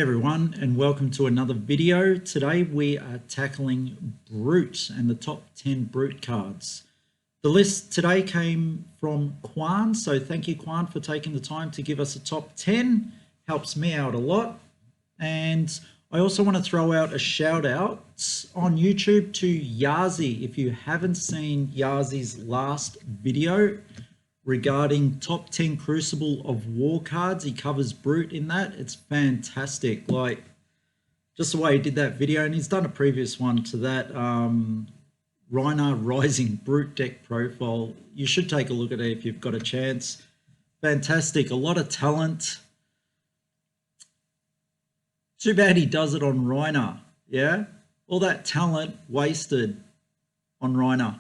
Hey everyone, and welcome to another video. Today we are tackling Brute and the top 10 Brute cards. The list today came from Kuan, so thank you Kuan for taking the time to give us a top 10. Helps me out a lot. And I also want to throw out a shout out on YouTube to Yazi. If you haven't seen Yazi's last video regarding top 10 Crucible of War cards, he covers Brute in that. It's fantastic. Like, just the way he did that video, and he's done a previous one to that Rhinar Rising Brute deck profile. You should take a look at it if you've got a chance. Fantastic. A lot of talent. Too bad he does it on Rhinar. Yeah, all that talent wasted on Rhinar.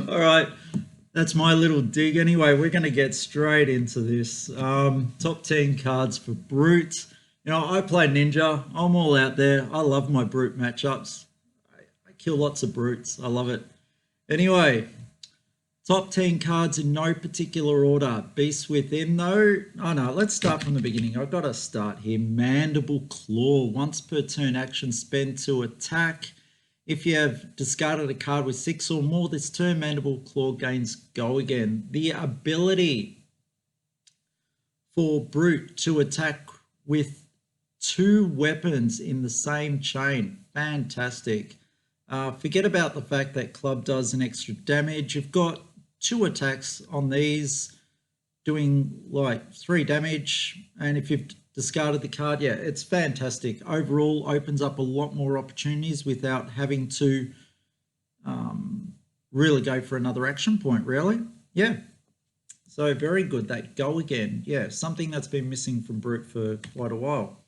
All right, that's my little dig. Anyway, we're going to get straight into this. Top 10 cards for Brute. You know, I play Ninja. I'm all out there. I love my Brute matchups. I kill lots of Brutes. I love it. Anyway, top 10 cards in no particular order. Beast Within, though. Oh, no, let's start from the beginning. I've got to start here. Mandible Claw. Once per turn action, spend to attack. If you have discarded a card with 6 or more this turn, Mandible Claw gains Go Again. The ability for Brute to attack with 2 weapons in the same chain. Fantastic. Forget about the fact that Club does an extra damage. You've got 2 attacks on these doing like 3 damage. And if you've discarded the card, yeah, it's fantastic. Overall, opens up a lot more opportunities without having to really go for another action point, really. Yeah, so very good. That Go Again, yeah, something that's been missing from Brute for quite a while.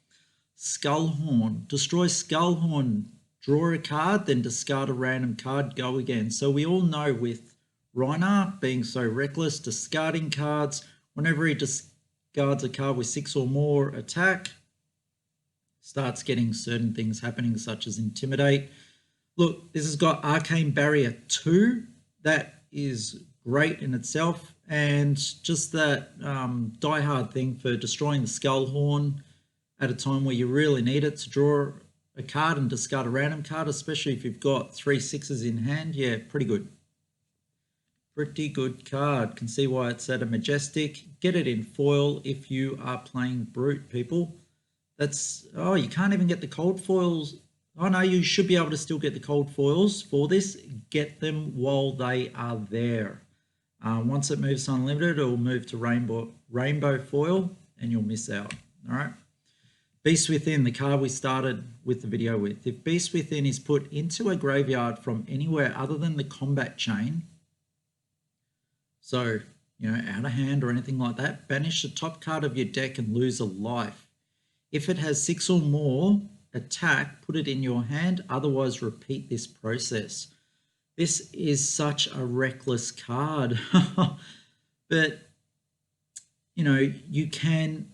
Skullhorn, destroy Skullhorn, draw a card, then discard a random card, Go Again. So we all know with Rhinar being so reckless, discarding cards, whenever he discards a card with 6 or more attack, starts getting certain things happening, such as Intimidate. Look, this has got Arcane Barrier 2. That is great in itself. And just that die-hard thing for destroying the Skullhorn at a time where you really need it to draw a card and discard a random card, especially if you've got 3 6s in hand. Yeah, pretty good. Pretty good card. Can see why it's at a Majestic. Get it in foil if you are playing Brute, people. That's, oh, you can't even get the cold foils. Oh no, you should be able to still get the cold foils for this. Get them while they are there. Once it moves to unlimited, it will move to rainbow foil and you'll miss out. All right. Beast Within, the card we started with the video with. If Beast Within is put into a graveyard from anywhere other than the combat chain, so, you know, out of hand or anything like that, banish the top card of your deck and lose a life. If it has 6 or more attack, put it in your hand, otherwise repeat this process. This is such a reckless card. But, you know, you can,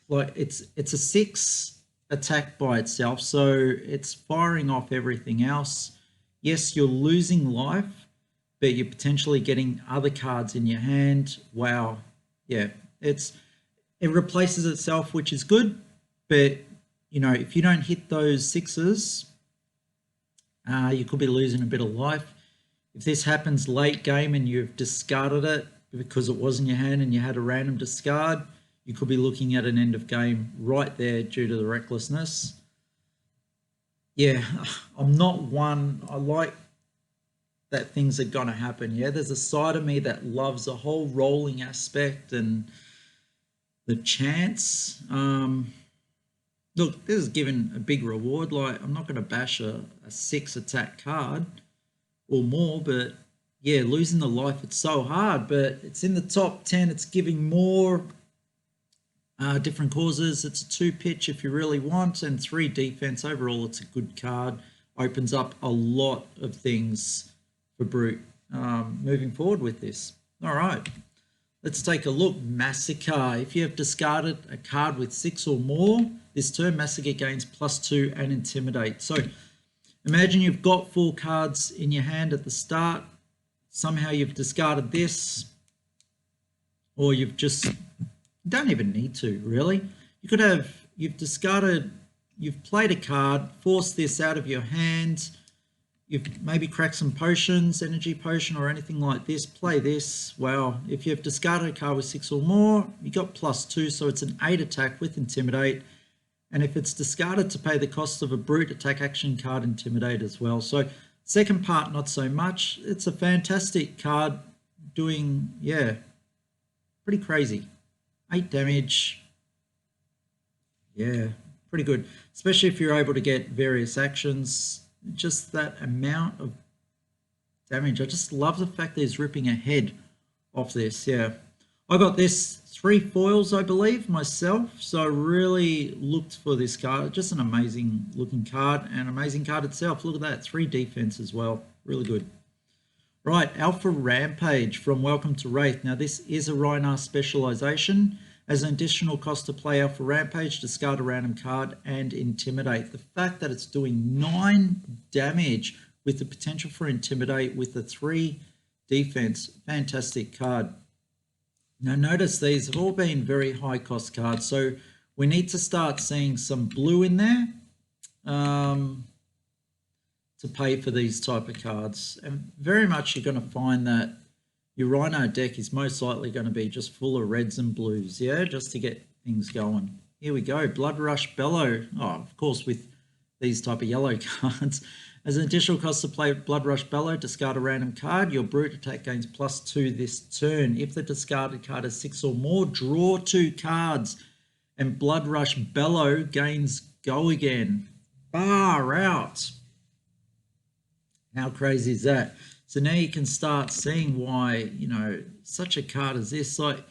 like, it's a 6 attack by itself, so it's firing off everything else. Yes, you're losing life, but you're potentially getting other cards in your hand. Wow. Yeah, it replaces itself, which is good. But, you know, if you don't hit those 6s, you could be losing a bit of life. If this happens late game and you've discarded it because it was in your hand and you had a random discard, you could be looking at an end of game right there due to the recklessness. Yeah, I'm not one. I like that things are going to happen. Yeah, there's a side of me that loves the whole rolling aspect and the chance. Look, this is given a big reward. Like, I'm not going to bash a 6 attack card or more, but yeah, losing the life, it's so hard, but it's in the top 10. It's giving more different causes. It's a 2 pitch if you really want, and 3 defense. Overall, it's a good card. Opens up a lot of things for Brute moving forward with this. All right, let's take a look. Massacre. If you have discarded a card with 6 or more this turn, Massacre gains +2 and Intimidate. So imagine you've got 4 cards in your hand at the start. Somehow you've discarded this, or you've just You don't even need to, really. You could have, you've discarded, you've played a card, forced this out of your hand, you've maybe cracked some potions, energy potion or anything like this, play this. Wow, if you've discarded a card with 6 or more, you got +2, so it's an 8 attack with Intimidate. And if it's discarded to pay the cost of a brute, attack action card, Intimidate as well. So second part, not so much. It's a fantastic card doing, yeah, pretty crazy. 8 damage. Yeah, pretty good. Especially if you're able to get various actions. Just that amount of damage. I just love the fact that he's ripping a head off this. Yeah. I got this 3 foils, I believe, myself. So I really looked for this card. Just an amazing looking card and amazing card itself. Look at that. 3 defense as well. Really good. Right, Alpha Rampage from Welcome to Wraith. Now this is a Rhinar specialization. As an additional cost to play Alpha Rampage, discard a random card and Intimidate. The fact that it's doing 9 damage with the potential for Intimidate with a 3 defense, fantastic card. Now notice these have all been very high cost cards, so we need to start seeing some blue in there to pay for these type of cards. And very much you're going to find that your Rhino deck is most likely going to be just full of reds and blues, yeah, just to get things going. Here we go, Blood Rush Bellow. Oh, of course, with these type of yellow cards. As an additional cost to play Blood Rush Bellow, discard a random card. Your brute attack gains +2 this turn. If the discarded card is 6 or more, draw 2 cards. And Blood Rush Bellow gains Go Again. Far out. How crazy is that? So now you can start seeing why, you know, such a card as this, like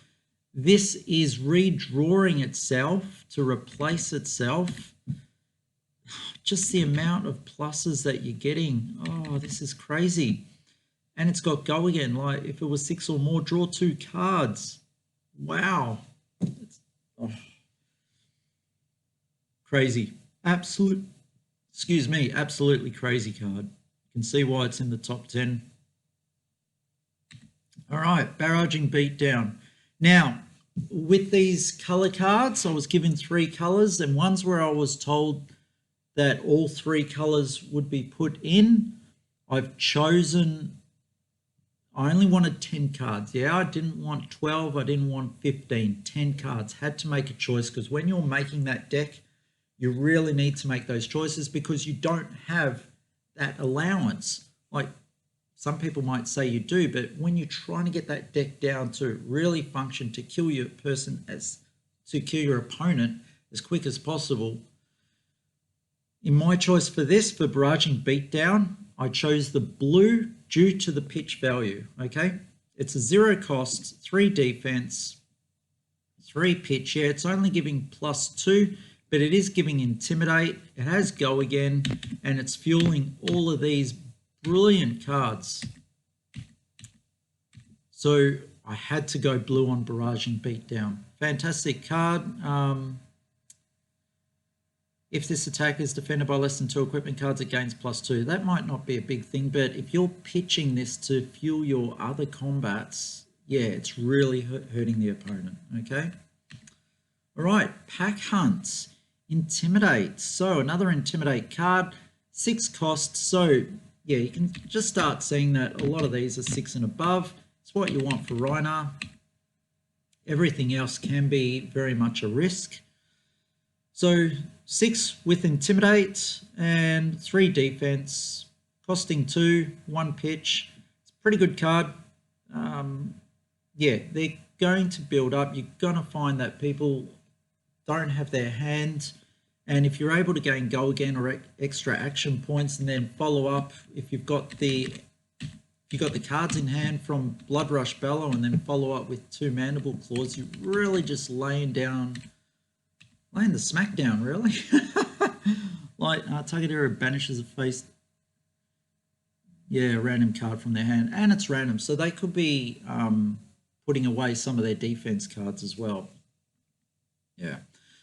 this is redrawing itself to replace itself. Just the amount of pluses that you're getting. Oh, this is crazy. And it's got Go Again. Like if it was 6 or more, draw 2 cards. Wow. Crazy. Absolutely crazy card. You can see why it's in the top 10. All right, Barraging Beatdown. Now, with these color cards, I was given 3 colors, and ones where I was told that all 3 colors would be put in. I've chosen, I only wanted 10 cards. Yeah, I didn't want 12, I didn't want 15, 10 cards. Had to make a choice because when you're making that deck, you really need to make those choices because you don't have that allowance. Like some people might say you do, but when you're trying to get that deck down to really function to kill your opponent as quick as possible. In my choice for this, for Barraging Beatdown, I chose the blue due to the pitch value, okay? It's a 0 cost, 3 defense, 3 pitch. Yeah, it's only giving +2, but it is giving Intimidate. It has Go Again, and it's fueling all of these brilliant cards. So I had to go blue on Barraging Beatdown. Fantastic card. If this attack is defended by less than 2 equipment cards, it gains +2. That might not be a big thing, but if you're pitching this to fuel your other combats, yeah, it's really hurting the opponent, okay? All right, Pack Hunt, Intimidate. So another Intimidate card, 6 costs. So yeah, you can just start seeing that a lot of these are 6 and above. It's what you want for Rhinar. Everything else can be very much a risk. So 6 with Intimidate and 3 defense, costing 2, 1 pitch. It's a pretty good card. Yeah, they're going to build up. You're going to find that people don't have their hand, and if you're able to gain Go Again or extra action points and then follow up, if you've got the cards in hand from Blood Rush Bellow and then follow up with 2 Mandible Claws, you're really just laying the smackdown, really. Like Tagadera banishes a face, yeah, a random card from their hand, and it's random, so they could be putting away some of their defense cards as well. Yeah.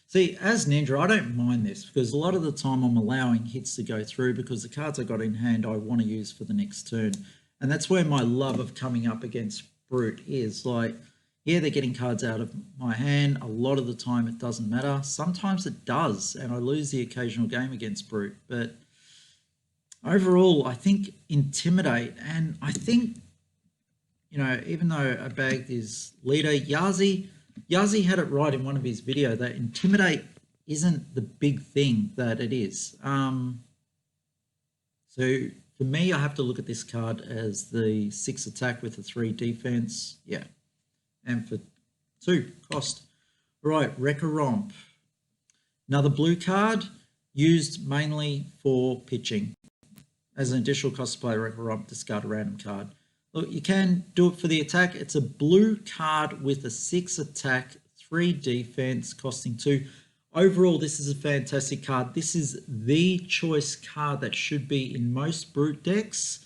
See, as Ninja, I don't mind this because a lot of the time I'm allowing hits to go through because the cards I got in hand I want to use for the next turn. And that's where my love of coming up against Brute is. Like, Yeah, they're getting cards out of my hand. A lot of the time it doesn't matter. Sometimes it does, and I lose the occasional game against Brute. But overall, I think Intimidate, and I think, even though I bagged his leader, Yazi had it right in one of his videos that Intimidate isn't the big thing that it is. So for me, I have to look at this card as the 6 attack with the 3 defense. Yeah. And for 2 cost. Right, Wrecker Romp. Another blue card used mainly for pitching. As an additional cost to play Wrecker Romp, discard a random card. Look, you can do it for the attack. It's a blue card with a 6 attack, 3 defense, costing 2. Overall, this is a fantastic card. This is the choice card that should be in most Brute decks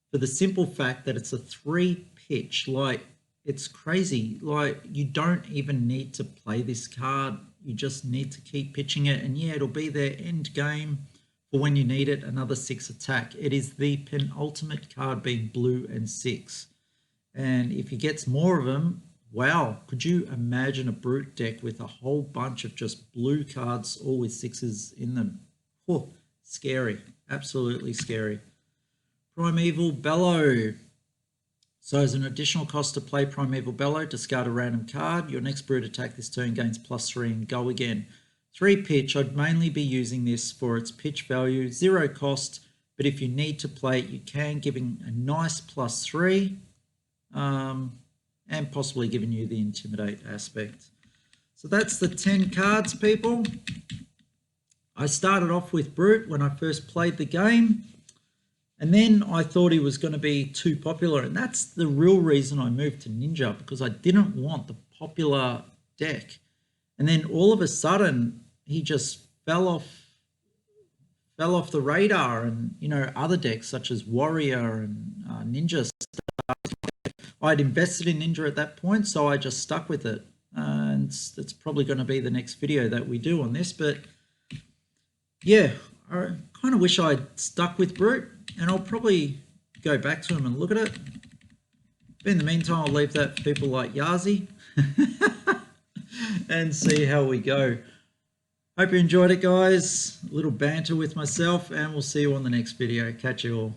for the simple fact that it's a 3 pitch. Like, it's crazy. Like, you don't even need to play this card. You just need to keep pitching it. And yeah, it'll be their end game for when you need it, another 6 attack. It is the penultimate card being blue and 6. And if he gets more of them, wow, could you imagine a Brute deck with a whole bunch of just blue cards, all with 6s in them? Oh, scary. Absolutely scary. Primeval Bellow. So as an additional cost to play Primeval Bellow, discard a random card. Your next Brute attack this turn gains +3 and go again. 3 pitch, I'd mainly be using this for its pitch value, 0 cost, but if you need to play it, you can, giving a nice +3, and possibly giving you the Intimidate aspect. So that's the 10 cards, people. I started off with Brute when I first played the game, and then I thought he was going to be too popular, and that's the real reason I moved to Ninja, because I didn't want the popular deck. And then all of a sudden, he just fell off the radar, and other decks such as Warrior and Ninja. I'd invested in Ninja at that point, so I just stuck with it, and it's probably going to be the next video that we do on this. But yeah, I kind of wish I'd stuck with Brute, and I'll probably go back to him and look at it. But in the meantime, I'll leave that for people like Yazi and see how we go. Hope you enjoyed it, guys. A little banter with myself, and we'll see you on the next video. Catch you all.